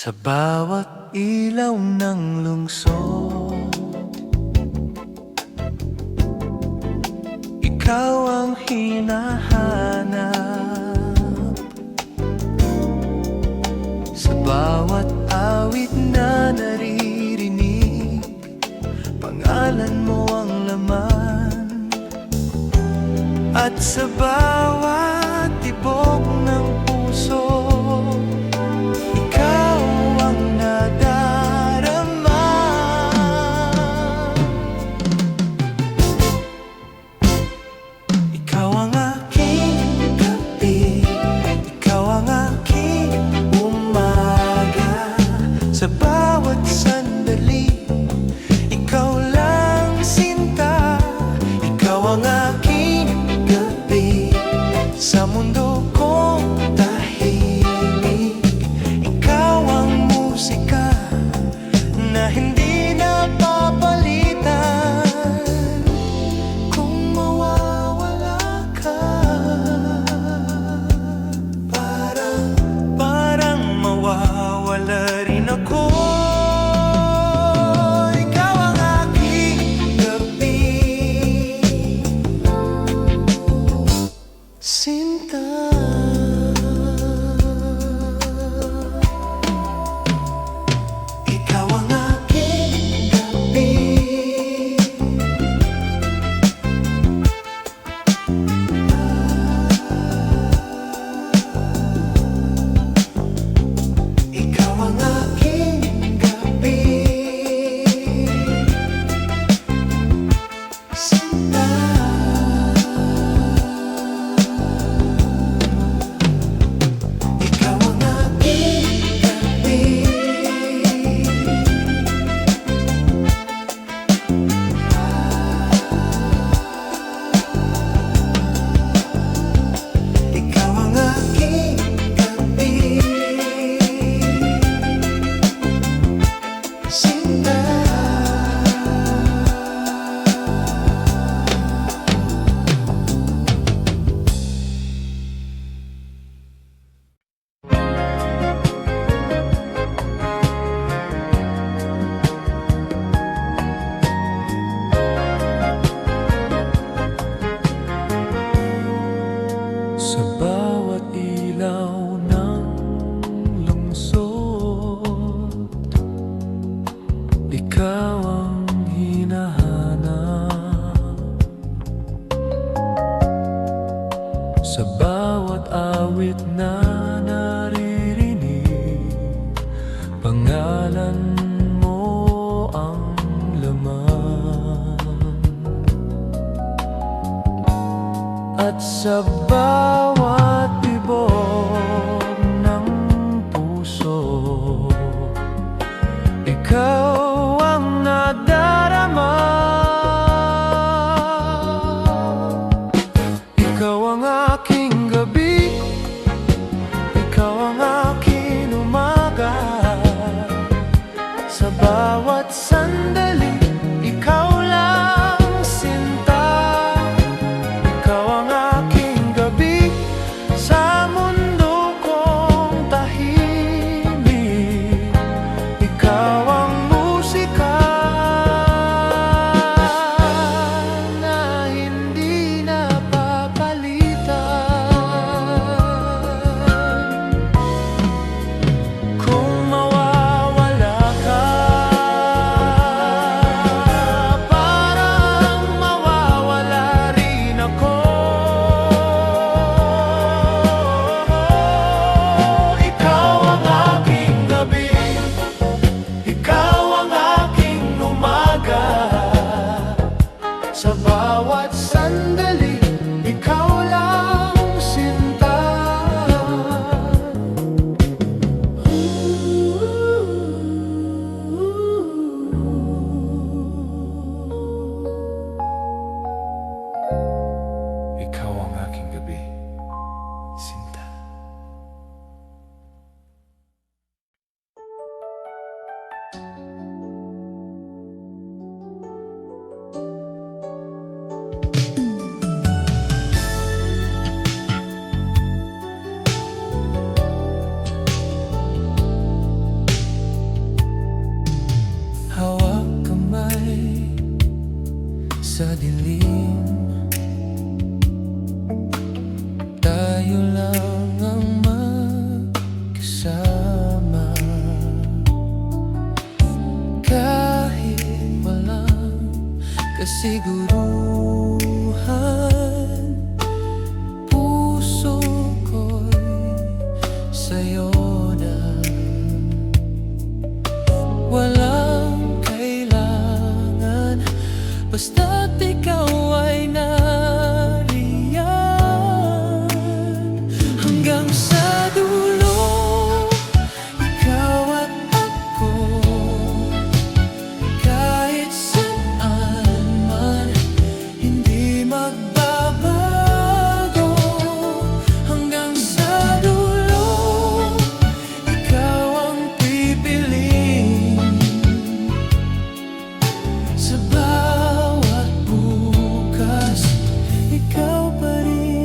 Sa bawat ilaw ng lungsod, ikaw ang hinahanap. Sa bawat awit na naririnig, pangalan mo ang laman. At sa bawat tibok ng puso, ikaw ang nadarama. Ikaw ang aking gabi, ikaw ang aking umaga. Sa bawat sandali, ikaw lang sinta. Ikaw ang aking gabi sa mundo kong tahimik. Ikaw ang musika na hindi napapalitan. Kung mawawala ka, parang mawawala rin ako. Ikaw ang aking gabi, sinta. Ikaw ang aking gabi, ikaw ang aking gabi, sinta. Ikaw ang aking gabi, ikaw ang aking gabi, sinta. Sa bawat ilaw ng lungsod, ikaw ang hinahanap. Sa bawat awit na naririnig, pangalan mo ang laman. At sa bawat tibok ng puso, ikaw ang nadarama. Ikaw ang aking gabi, ikaw ang aking umaga. Sa bawat sandali, ikaw lang sinta. Ikaw ang aking gabi sa mundo kong tahimik. kasiguruhan. Puso ko'y sa'yo na, walang kailangan, basta't ikaw ay nariyan. Hanggang sa dulo, ikaw at ako, kahit saan man, hindi magbabago. Hanggang sa dulo, ikaw ang pipiliin. Sa bawat bukas, ikaw pa rin.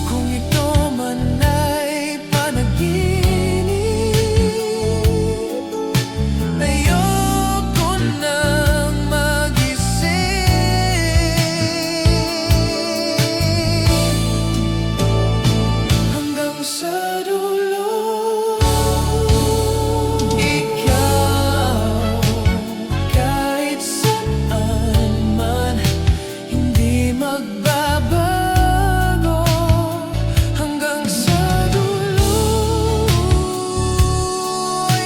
Kung ito man ay panaginip, ayoko nang magising. Hanggang sa dulo, ikaw, kahit saan man, hindi magbabago. Hanggang sa dulo,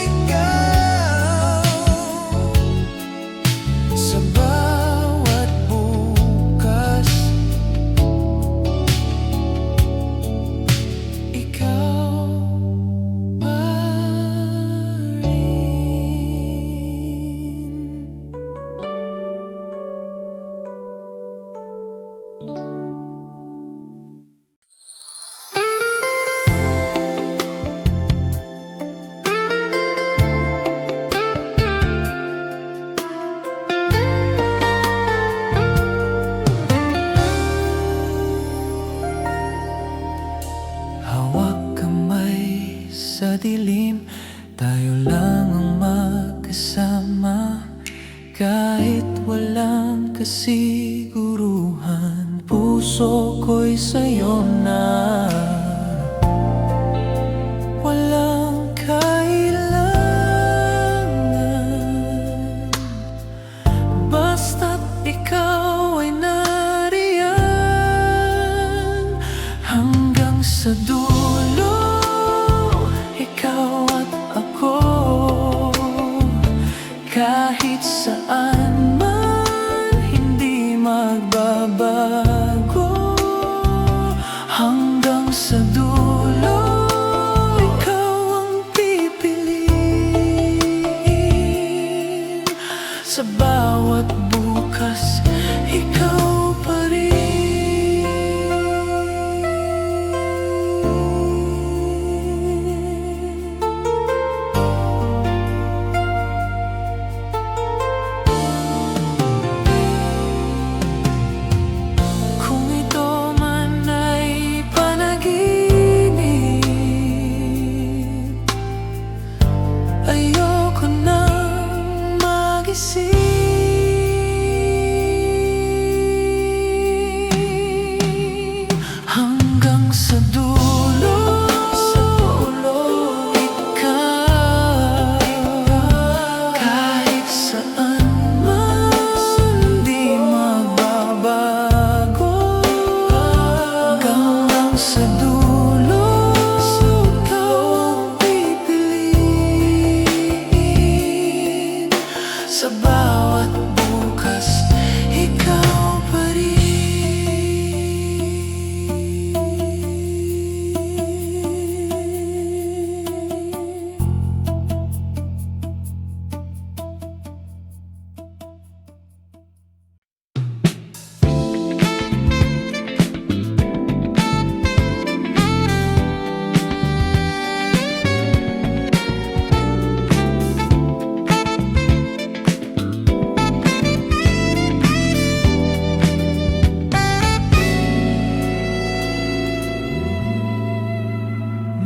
ikaw, sa bawat bukas, ikaw pa rin. Hawak kamay sa dilim, tayo lang ang magkasama. Kahit walang kasiguruhan, puso ko'y sa'yo na, walang kailangan, basta't ikaw ay nariyan. Hanggang sa dulo, ikaw at ako, kahit saan man, hindi magbabago. Hanggang sa dulo, ikaw ang pipiliin. Sa bawat bukas, ikaw pa rin. Kung ito man ay panaginip, ayoko nang magising. Hanggang sa dulo, ikaw, kahit saan man, di magbabago. Hanggang sa dulo, ikaw ang pipiliin. Sa bawat bukas, ikaw pa rin.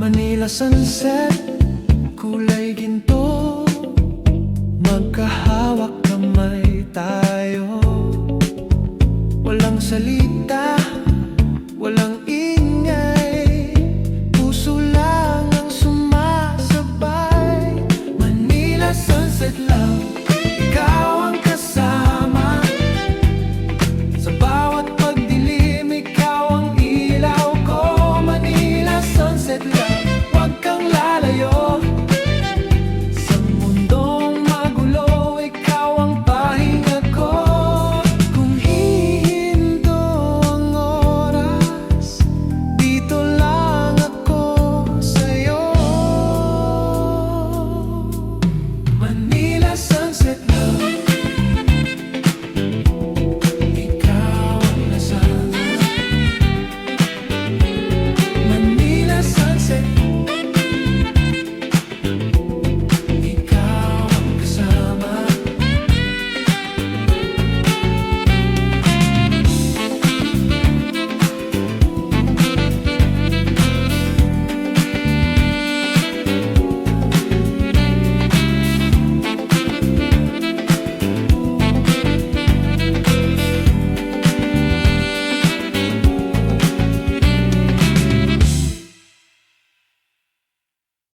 Manila sunset, kulay ginto, magkahawak kamay tayo, walang salita,